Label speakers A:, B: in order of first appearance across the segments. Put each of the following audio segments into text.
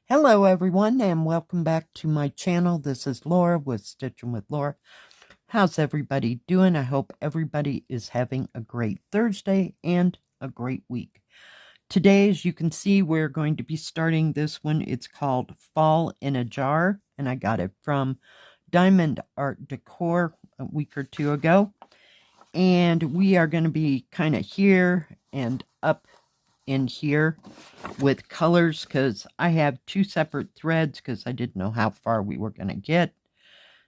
A: Hello everyone and welcome back to my channel. This is Laura with Stitchin with Laura. How's everybody doing? I hope everybody is having a great Thursday and a great week. Today, as you can see, we're going to be starting this one. It's called Fall in a Jar, and I got it from DiamondArtDecor a week or two ago. And we are going to be kind of here and up in here with colors because I have two separate threads because I didn't know how far we were going to get.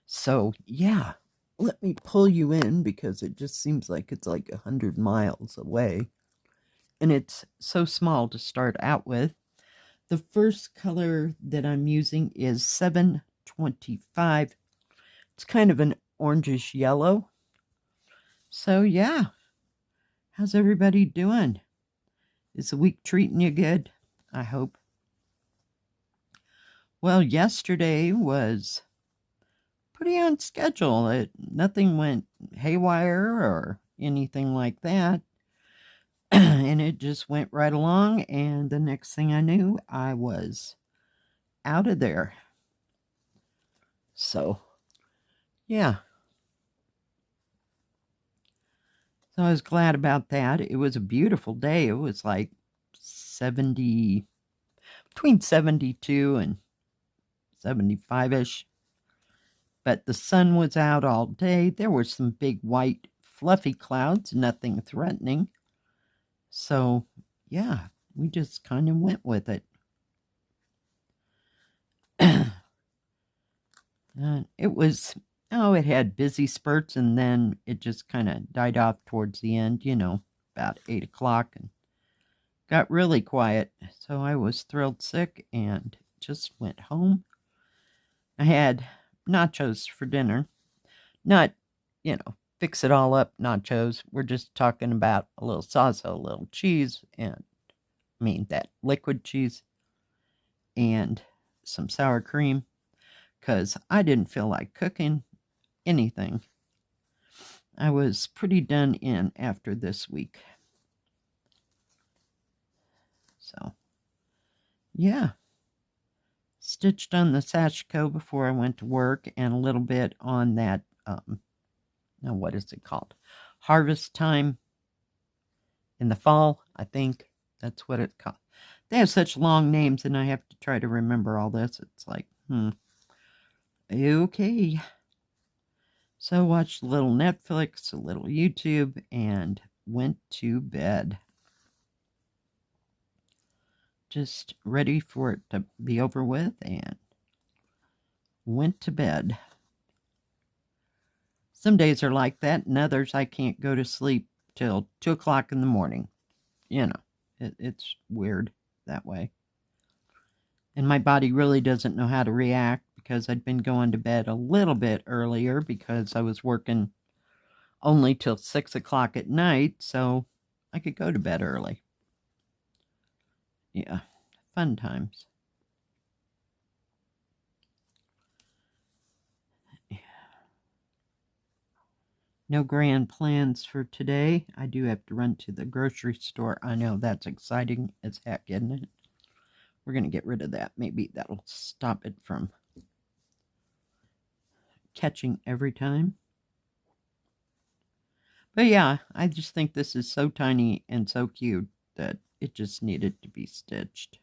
A: So yeah, let me pull you in because it just seems like it's like 100 miles away. And it's so small to start out with. The first color that I'm using is 725. It's kind of an orangish yellow. So yeah, how's everybody doing? Is the week treating you good? I hope. Well, yesterday was pretty on schedule. Nothing went haywire or anything like that. And it just went right along. And the next thing I knew, I was out of there. So, yeah. So I was glad about that. It was a beautiful day. It was like between 72 and 75-ish. But the sun was out all day. There were some big white fluffy clouds, nothing threatening. So, yeah, we just kind of went with it. It was, it had busy spurts, and then it just kind of died off towards the end, about 8 o'clock, and got really quiet. So I was thrilled sick and just went home. I had nachos for dinner. Not, fix it all up nachos. We're just talking about a little salsa, a little cheese, and that liquid cheese, and some sour cream, because I didn't feel like cooking anything. I was pretty done in after this week. So, yeah. Stitched on the sashiko before I went to work, and a little bit on that, now what is it called? Harvest time in the fall, I think. That's what it's called. They have such long names, and I have to try to remember all this. It's like, okay. So watched a little Netflix, a little YouTube, and went to bed. Just ready for it to be over with, and went to bed. Some days are like that, and others I can't go to sleep till 2 o'clock in the morning. It's weird that way. And my body really doesn't know how to react, because I'd been going to bed a little bit earlier because I was working only till 6 o'clock at night, so I could go to bed early. Yeah, fun times. No grand plans for today. I do have to run to the grocery store. I know, that's exciting as heck, isn't it? We're going to get rid of that. Maybe that'll stop it from catching every time. But yeah, I just think this is so tiny and so cute that it just needed to be stitched.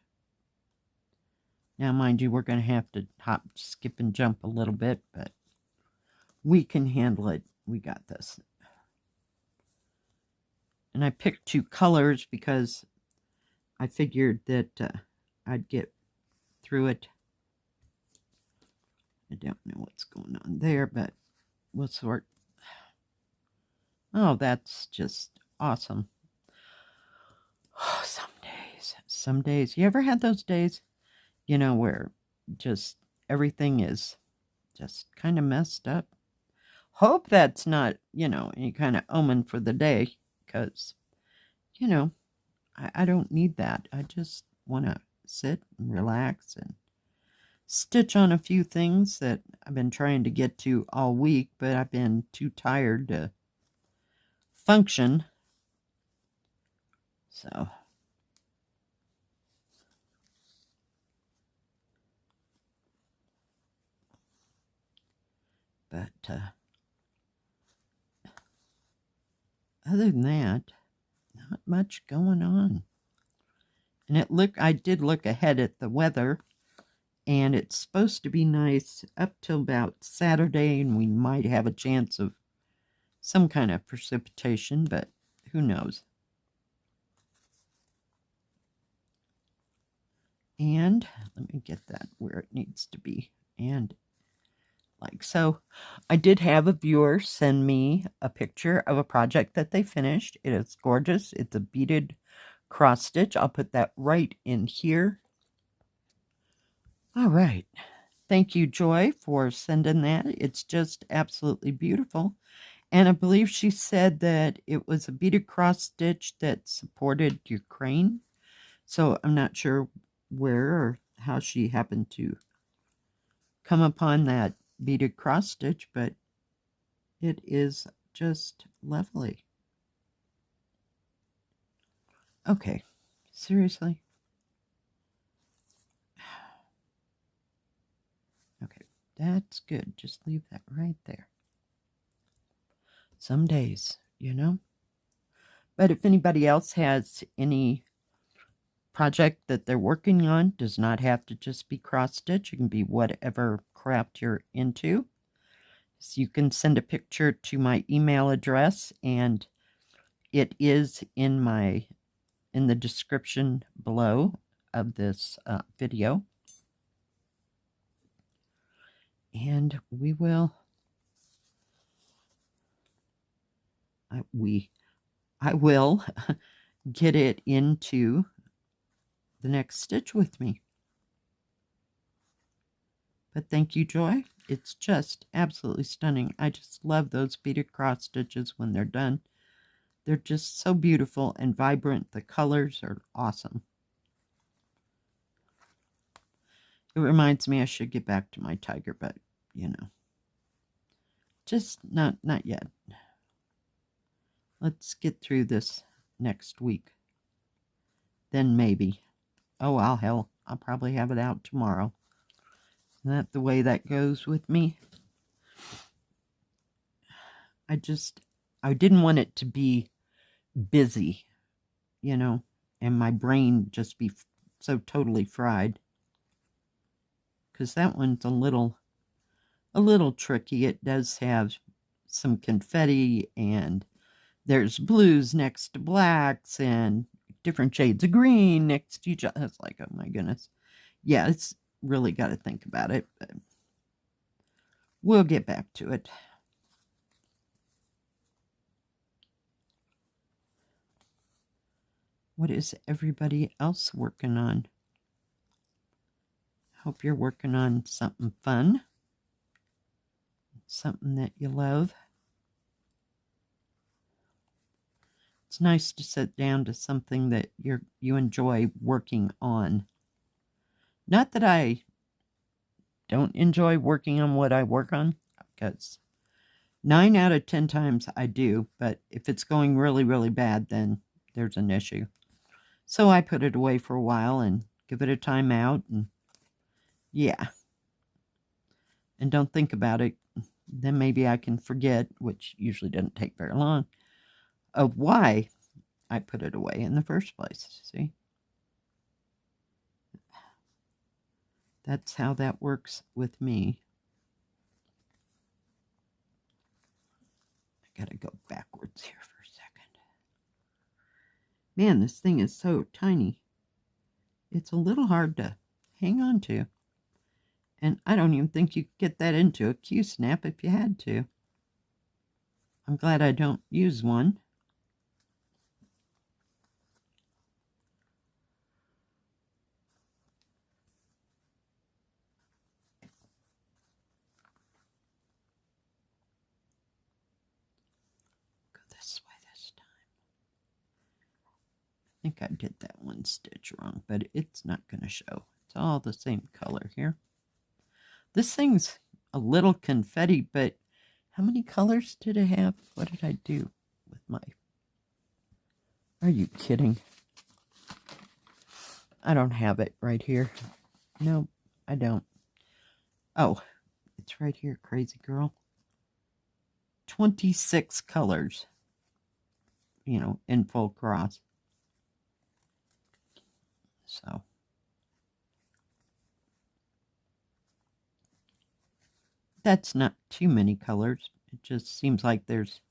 A: Now, mind you, we're going to have to hop, skip, and jump a little bit, but we can handle it. We got this. And I picked two colors because I figured that I'd get through it. I don't know what's going on there, but we'll sort. Oh, that's just awesome. Oh, some days. You ever had those days, where just everything is just kind of messed up? Hope that's not, any kind of omen for the day, because, I don't need that. I just want to sit and relax and stitch on a few things that I've been trying to get to all week, but I've been too tired to function. So, but other than that, not much going on. And I did look ahead at the weather, and it's supposed to be nice up till about Saturday, and we might have a chance of some kind of precipitation, but who knows. And let me get that where it needs to be. And like so, I did have a viewer send me a picture of a project that they finished. It is gorgeous. It's a beaded cross stitch. I'll put that right in here. All right. Thank you, Joy, for sending that. It's just absolutely beautiful. And I believe she said that it was a beaded cross stitch that supported your crane. So I'm not sure where or how she happened to come upon that beaded cross stitch, but it is just lovely. Okay, seriously. Okay, that's good. Just leave that right there. Some days, you know. But if anybody else has any project that they're working on, does not have to just be cross stitch. It can be whatever craft you're into. So you can send a picture to my email address, and it is in the description below of this video. And we will I will get it into the next stitch with me. But thank you, Joy. It's just absolutely stunning. I just love those beaded cross stitches when they're done. They're just so beautiful and vibrant. The colors are awesome. It reminds me I should get back to my tiger, but you know, just not yet. Let's get through this next week. Then maybe. Oh, well, hell, I'll probably have it out tomorrow. Isn't that the way that goes with me? I didn't want it to be busy, you know, and my brain just be so totally fried. Because that one's a little tricky. It does have some confetti, and there's blues next to blacks, and different shades of green next to each other. It's like, oh my goodness. Yeah, it's really got to think about it, but we'll get back to it. What is everybody else working on? Hope you're working on something fun, something that you love. It's nice to sit down to something that you enjoy working on. Not that I don't enjoy working on what I work on, because 9 out of 10 times I do, but if it's going really, really bad, then there's an issue. So I put it away for a while and give it a time out, and yeah. And don't think about it. Then maybe I can forget, which usually doesn't take very long, of why I put it away in the first place. See? That's how that works with me. I gotta go backwards here for a second. Man, this thing is so tiny. It's a little hard to hang on to. And I don't even think you could get that into a Q-snap if you had to. I'm glad I don't use one. Go this way this time. I think I did that one stitch wrong, but it's not going to show. It's all the same color here. This thing's a little confetti, but how many colors did it have? What did I do with my... Are you kidding? I don't have it right here. No, I don't. Oh, it's right here, crazy girl. 26 colors, you know, in full cross. So that's not too many colors. It just seems like there's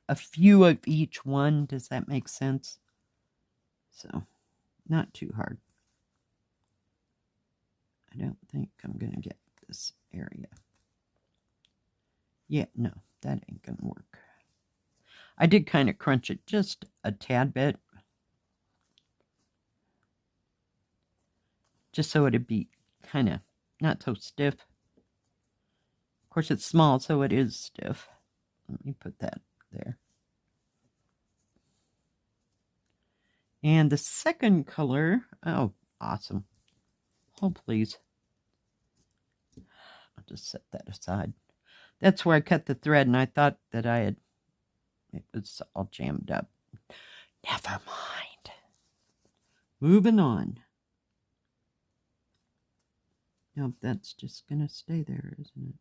A: a few of each one. Does that make sense? So not too hard. I don't think I'm going to get this area. Yeah, no, that ain't going to work. I did kind of crunch it just a tad bit. Just so it'd be kind of not so stiff. Of course, it's small, so it is stiff. Let me put that there. And the second color, oh, awesome. Oh, please. I'll just set that aside. That's where I cut the thread, and I thought that it was all jammed up. Never mind. Moving on. Nope, that's just going to stay there, isn't it?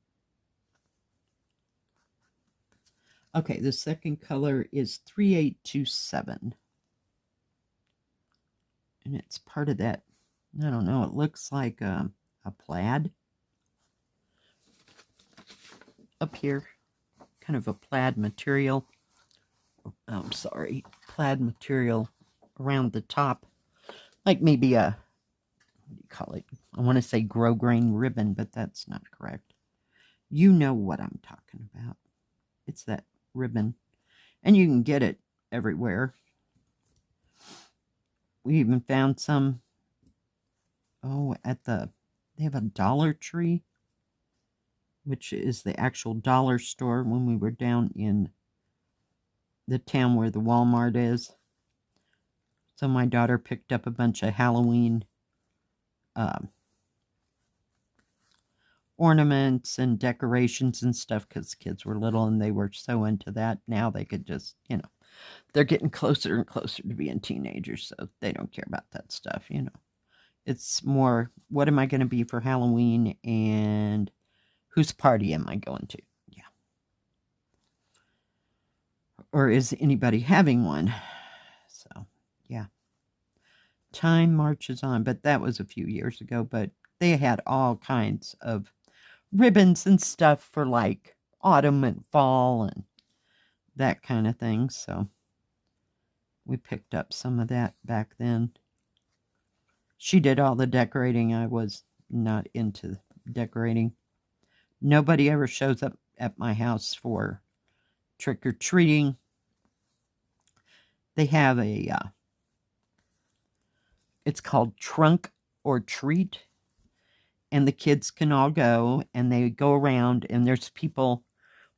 A: Okay, the second color is 3827. And it's part of that, I don't know, it looks like a plaid. Up here, kind of a plaid material. I'm sorry, plaid material around the top. Like maybe a, what do you call it? I want to say grosgrain ribbon, but that's not correct. You know what I'm talking about. It's that ribbon. And you can get it everywhere. We even found some, they have a Dollar Tree, which is the actual dollar store when we were down in the town where the Walmart is. So my daughter picked up a bunch of Halloween ornaments and decorations and stuff because kids were little and they were so into that. Now they could just, you know, they're getting closer and closer to being teenagers, so they don't care about that stuff, you know. It's more, what am I going to be for Halloween and whose party am I going to? Yeah. Or is anybody having one? So, yeah. Time marches on, but that was a few years ago, but they had all kinds of ribbons and stuff for like autumn and fall and that kind of thing, so we picked up some of that back then. She did all the decorating. I was not into decorating. Nobody ever shows up at my house for trick-or-treating. They have it's called Trunk or Treat. And the kids can all go, and they go around, and there's people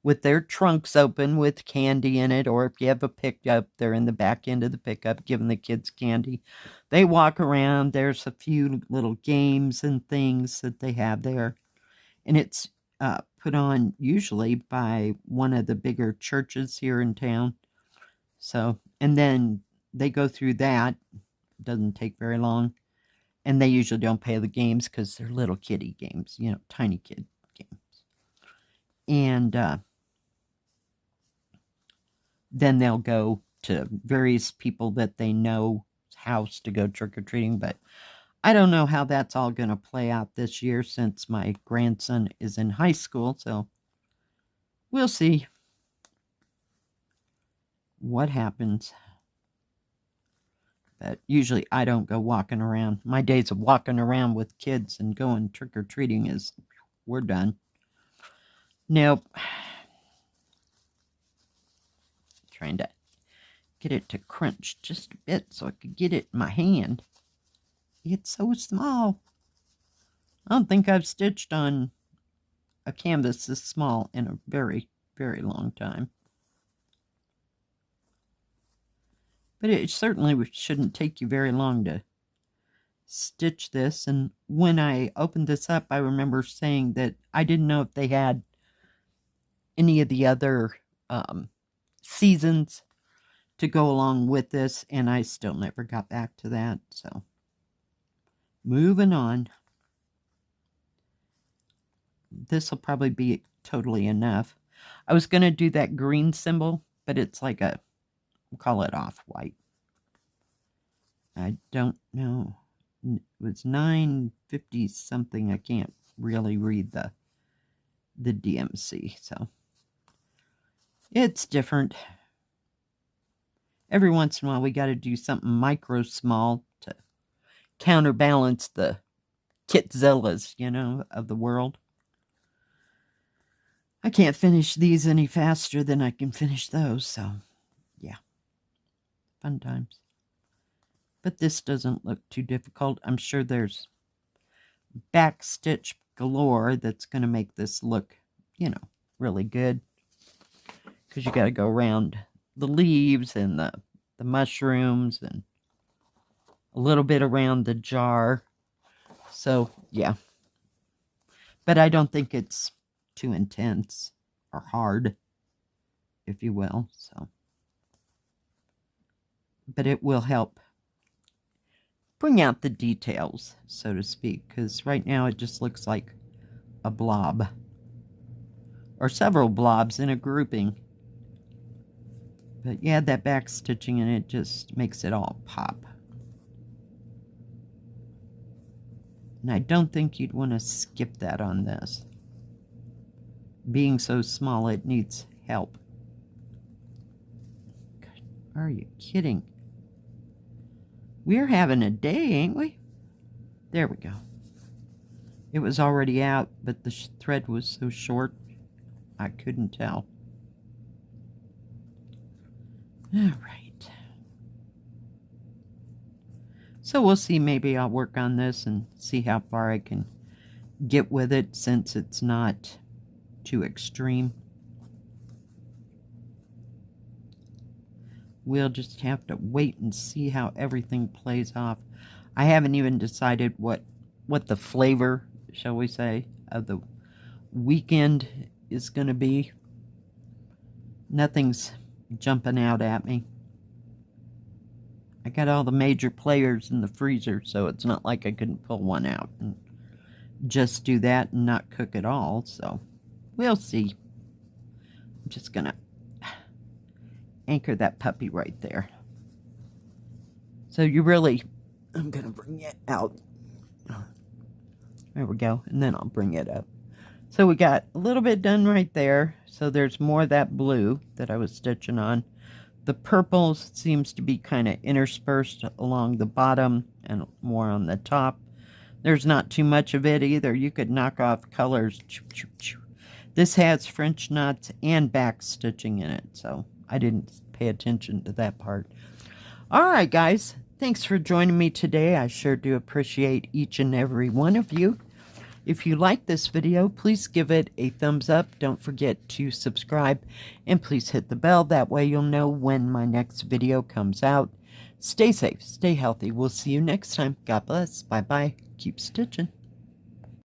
A: with their trunks open with candy in it, or if you have a pickup, they're in the back end of the pickup giving the kids candy. They walk around. There's a few little games and things that they have there. And it's put on usually by one of the bigger churches here in town. So, and then they go through that. It doesn't take very long. And they usually don't pay the games because they're little kiddie games, you know, tiny kid games. And then they'll go to various people that they know's house to go trick-or-treating. But I don't know how that's all going to play out this year since my grandson is in high school. So we'll see what happens. But usually I don't go walking around. My days of walking around with kids and going trick-or-treating is, we're done. Nope. Trying to get it to crunch just a bit so I could get it in my hand. It's so small. I don't think I've stitched on a canvas this small in a very, very long time. But it certainly shouldn't take you very long to stitch this. And when I opened this up, I remember saying that I didn't know if they had any of the other seasons to go along with this, and I still never got back to that. So moving on. This will probably totally enough. I was going to do that green symbol, but it's like a, we'll call it off-white. I don't know. It was 950 something. I can't really read the DMC, so it's different. Every once in a while we got to do something micro small to counterbalance the Kitzillas, you know, of the world. I can't finish these any faster than I can finish those, so yeah, fun times. But this doesn't look too difficult. I'm sure there's back stitch galore that's going to make this look, you know, really good. Because you got to go around the leaves and the mushrooms and a little bit around the jar. So, yeah. But I don't think it's too intense or hard, if you will. So, but it will help bring out the details, so to speak, because right now it just looks like a blob or several blobs in a grouping. But yeah, that back stitching and it just makes it all pop. And I don't think you'd want to skip that on this. Being so small, it needs help. God, are you kidding? We're having a day, ain't we? There we go. It was already out, but the thread was so short, I couldn't tell. All right. So we'll see. Maybe I'll work on this and see how far I can get with it since it's not too extreme. We'll just have to wait and see how everything plays off. I haven't even decided what the flavor, shall we say, of the weekend is going to be. Nothing's jumping out at me. I got all the major players in the freezer, so it's not like I couldn't pull one out and just do that and not cook at all. So we'll see. I'm just going to anchor that puppy right there. So you really, I'm going to bring it out. There we go. And then I'll bring it up. So we got a little bit done right there. So there's more of that blue that I was stitching on. The purple seems to be kind of interspersed along the bottom and more on the top. There's not too much of it either. You could knock off colors. This has French knots and back stitching in it, so I didn't pay attention to that part. All right, guys. Thanks for joining me today. I sure do appreciate each and every one of you. If you like this video, please give it a thumbs up. Don't forget to subscribe and please hit the bell. That way you'll know when my next video comes out. Stay safe, stay healthy. We'll see you next time. God bless. Bye-bye. Keep stitching.